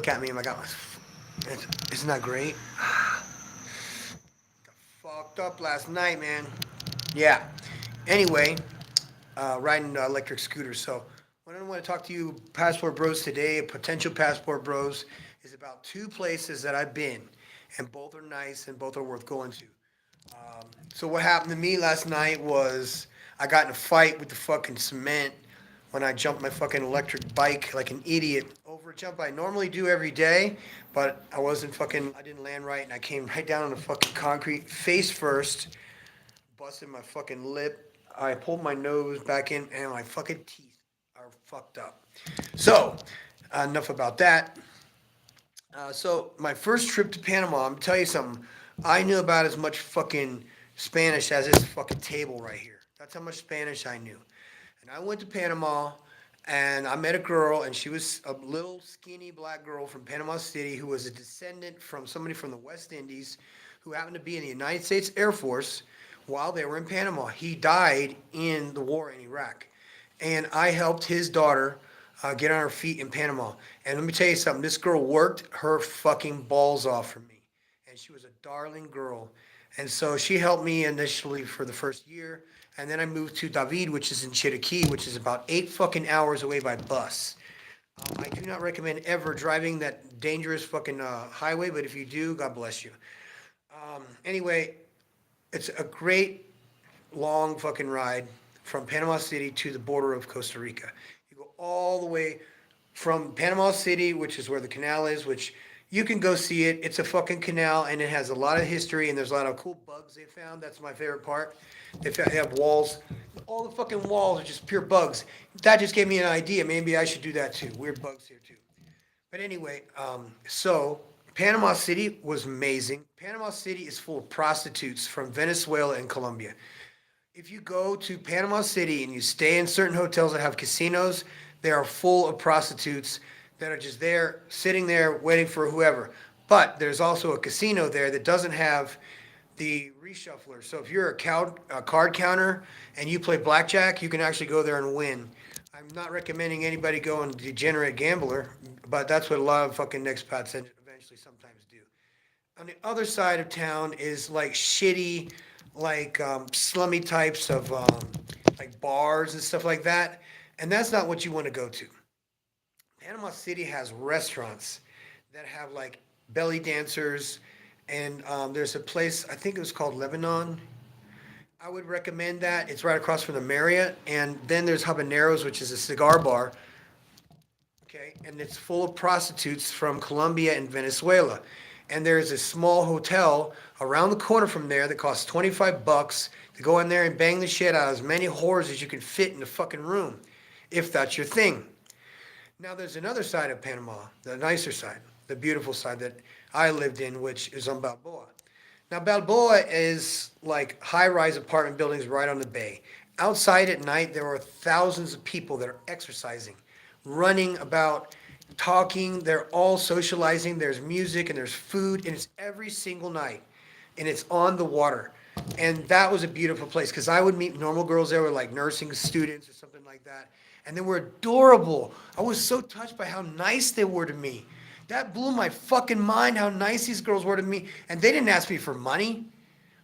look at me and I got my. Isn't that great? Fucked up last night, man. Yeah. Anyway, riding electric scooters. So, what I want to talk to you, Passport Bros, today, potential Passport Bros, is about two places that I've been, and both are nice and both are worth going to. So, what happened to me last night was I got in a fight with the fucking cement when I jumped my fucking electric bike like an idiot over a jump I normally do every day, but I didn't land right and I came right down on the fucking concrete face first, busted my fucking lip. I pulled my nose back in, and my fucking teeth are fucked up. So, enough about that. So, my first trip to Panama, I'm gonna tell you something. I knew about as much fucking Spanish as this fucking table right here. That's how much Spanish I knew. And I went to Panama, and I met a girl, and she was a little skinny black girl from Panama City who was a descendant from somebody from the West Indies who happened to be in the United States Air Force while they were in Panama. He died in the war in Iraq. And I helped his daughter get on her feet in Panama. And let me tell you something, this girl worked her fucking balls off for me. And she was a darling girl. And so she helped me initially for the first year. And then I moved to David, which is in Chiriquí, which is about 8 fucking hours away by bus. I do not recommend ever driving that dangerous fucking highway, but if you do, God bless you. Anyway, it's a great long fucking ride from Panama City to the border of Costa Rica. You go all the way from Panama City, which is where the canal is, which you can go see it. It's a fucking canal and it has a lot of history and there's a lot of cool bugs they found. That's my favorite part. They have walls. All the fucking walls are just pure bugs. That just gave me an idea. Maybe I should do that too. Weird bugs here too. But anyway, so Panama City was amazing. Panama City is full of prostitutes from Venezuela and Colombia. If you go to Panama City and you stay in certain hotels that have casinos, they are full of prostitutes that are just there, sitting there, waiting for whoever. But there's also a casino there that doesn't have the reshuffler. So if you're a card counter and you play blackjack, you can actually go there and win. I'm not recommending anybody go and degenerate gambler, but that's what a lot of fucking expats eventually sometimes do. On the other side of town is like shitty, like slummy types of like bars and stuff like that, and that's not what you want to go to. Panama City has restaurants that have like belly dancers, and there's a place I think it was called Lebanon. I would recommend that. It's right across from the Marriott, and then there's Habaneros, which is a cigar bar. Okay, and it's full of prostitutes from Colombia and Venezuela. And there's a small hotel around the corner from there that costs $25 to go in there and bang the shit out of as many whores as you can fit in the fucking room, if that's your thing. Now there's another side of Panama, the nicer side, the beautiful side that I lived in, which is on Balboa. Now Balboa is like high-rise apartment buildings right on the bay. Outside at night, there are thousands of people that are exercising, running about, talking. They're all socializing. There's music and there's food, and it's every single night, and it's on the water. And that was a beautiful place because I would meet normal girls there with like nursing students or something like that, and they were adorable. I was so touched by how nice they were to me. That blew my fucking mind how nice these girls were to me, and they didn't ask me for money.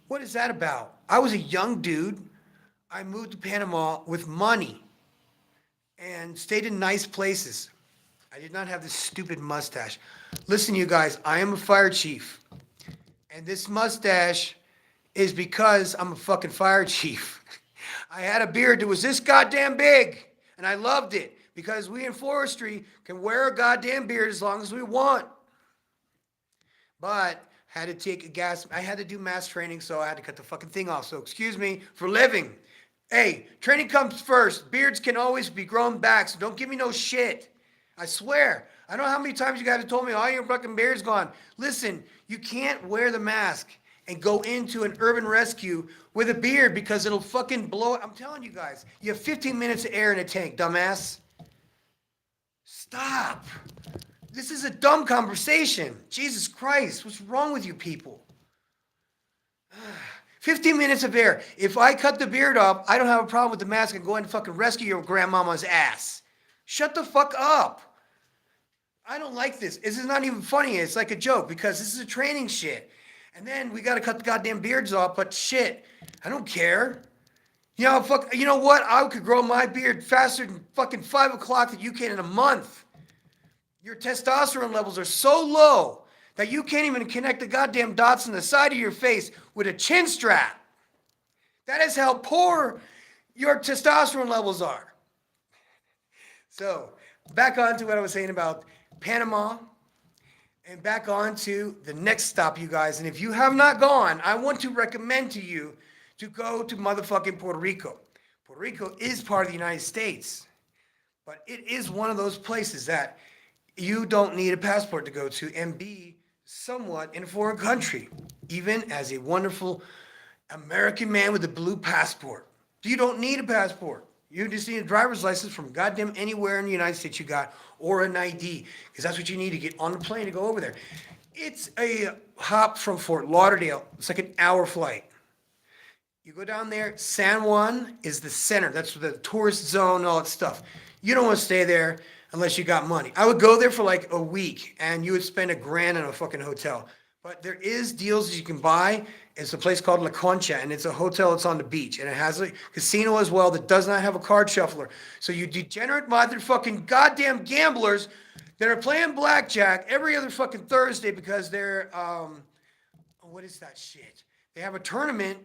What is that about? I was a young dude. I moved to Panama with money and stayed in nice places. I did not have this stupid mustache. Listen, you guys, I am a fire chief. And this mustache is because I'm a fucking fire chief. I had a beard that was this goddamn big, and I loved it because we in forestry can wear a goddamn beard as long as we want. But had to take a gas, I had to do mass training, so I had to cut the fucking thing off. So excuse me for living. Hey, training comes first. Beards can always be grown back, so don't give me no shit. I swear. I don't know how many times you guys have told me, oh, your fucking beard's gone. Listen, you can't wear the mask and go into an urban rescue with a beard because it'll fucking blow it. I'm telling you guys, you have 15 minutes of air in a tank, dumbass. Stop. This is a dumb conversation. Jesus Christ, what's wrong with you people? 15 minutes of air. If I cut the beard off, I don't have a problem with the mask and go and fucking rescue your grandmama's ass. Shut the fuck up. I don't like this. This is not even funny. It's like a joke because this is a training shit. And then we got to cut the goddamn beards off, but shit, I don't care. You know, fuck, you know what? I could grow my beard faster than fucking 5 o'clock that you can in a month. Your testosterone levels are so low that you can't even connect the goddamn dots on the side of your face with a chin strap. That is how poor your testosterone levels are. So, back on to what I was saying about Panama and back on to the next stop, you guys. And if you have not gone, I want to recommend to you to go to motherfucking Puerto Rico. Puerto Rico is part of the United States, but it is one of those places that you don't need a passport to go to and be somewhat in a foreign country, even as a wonderful American man with a blue passport. You don't need a passport. You just need a driver's license from goddamn anywhere in the United States you got, or an ID, because that's what you need to get on the plane to go over there. It's a hop from Fort Lauderdale. It's like an hour flight. You go down there. San Juan is the center. That's the tourist zone, all that stuff. You don't want to stay there unless you got money. I would go there for like a week, and you would spend $1,000 in a fucking hotel. But there is deals that you can buy. It's a place called La Concha, and it's a hotel that's on the beach, and it has a casino as well that does not have a card shuffler. So you degenerate motherfucking goddamn gamblers that are playing blackjack every other fucking Thursday because they're what is that shit? They have a tournament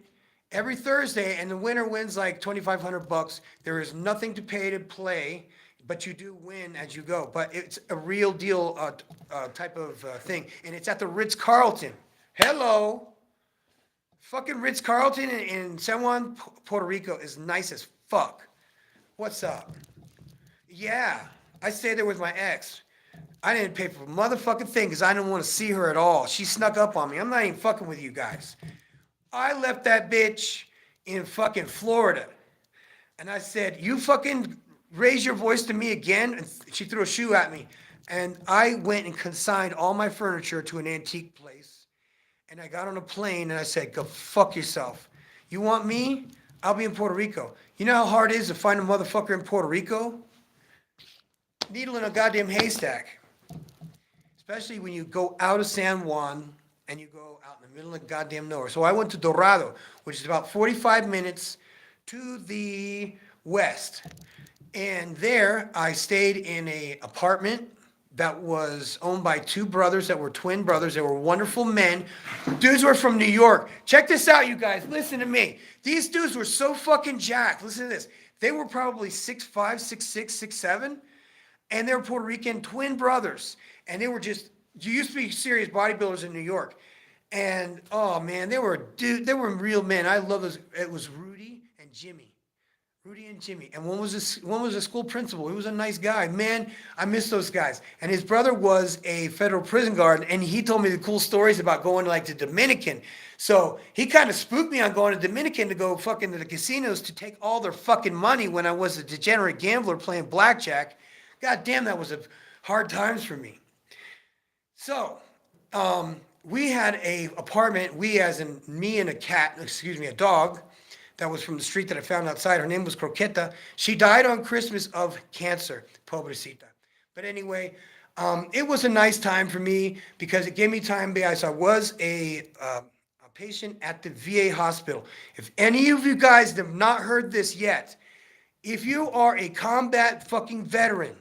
every Thursday, and the winner wins like $2,500. There is nothing to pay to play, but you do win as you go. But it's a real deal type of thing, and it's at the Ritz Carlton. Hello. Fucking Ritz Carlton in San Juan, Puerto Rico is nice as fuck. What's up? Yeah, I stayed there with my ex. I didn't pay for a motherfucking thing because I didn't want to see her at all. She snuck up on me. I'm not even fucking with you guys. I left that bitch in fucking Florida. And I said, you fucking raise your voice to me again? And she threw a shoe at me. And I went and consigned all my furniture to an antique place. And I got on a plane and I said, go fuck yourself. You want me? I'll be in Puerto Rico. You know how hard it is to find a motherfucker in Puerto Rico? Needle in a goddamn haystack. Especially when you go out of San Juan and you go out in the middle of goddamn nowhere. So I went to Dorado, which is about 45 minutes to the west. And there I stayed in a apartment that was owned by two brothers that were twin brothers. They were wonderful men. Dudes were from New York. Check this out, you guys. Listen to me. These dudes were so fucking jacked. Listen to this. They were probably 6'5", 6'6", 6'7", and they were Puerto Rican twin brothers. And they were just, you used to be serious bodybuilders in New York. And, oh, man, they were real men. I love those. It was Rudy and Jimmy. Rudy and Jimmy. And one was a school principal. He was a nice guy. Man, I miss those guys. And his brother was a federal prison guard, and he told me the cool stories about going to, like, the Dominican. So he kind of spooked me on going to Dominican to go fucking to the casinos to take all their fucking money when I was a degenerate gambler playing blackjack. God damn, that was a hard times for me. So, we had a apartment, we as in me and a dog, that was from the street that I found outside. Her name was Croqueta. She died on Christmas of cancer, pobrecita. But anyway, it was a nice time for me because it gave me time because I was a patient at the VA hospital. If any of you guys have not heard this yet, if you are a combat fucking veteran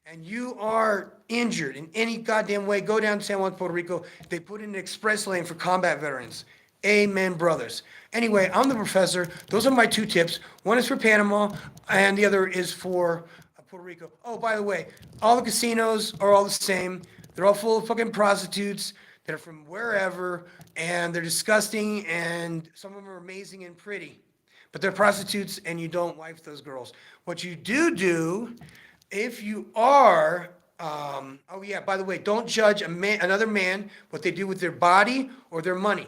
and you are injured in any goddamn way, go down to San Juan, Puerto Rico. They put in an express lane for combat veterans. Amen, brothers. Anyway, I'm the professor. Those are my two tips. One is for Panama, and the other is for Puerto Rico. Oh, by the way, all the casinos are all the same. They're all full of fucking prostitutes that are from wherever, and they're disgusting, and some of them are amazing and pretty. But they're prostitutes, and you don't wife those girls. What you do, if you are, oh yeah, by the way, don't judge another man, what they do with their body or their money.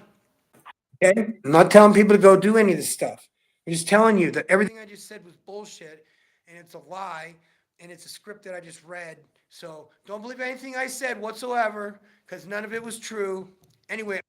Okay? I'm not telling people to go do any of this stuff. I'm just telling you that everything I just said was bullshit, and it's a lie, and it's a script that I just read. So don't believe anything I said whatsoever, because none of it was true. Anyway,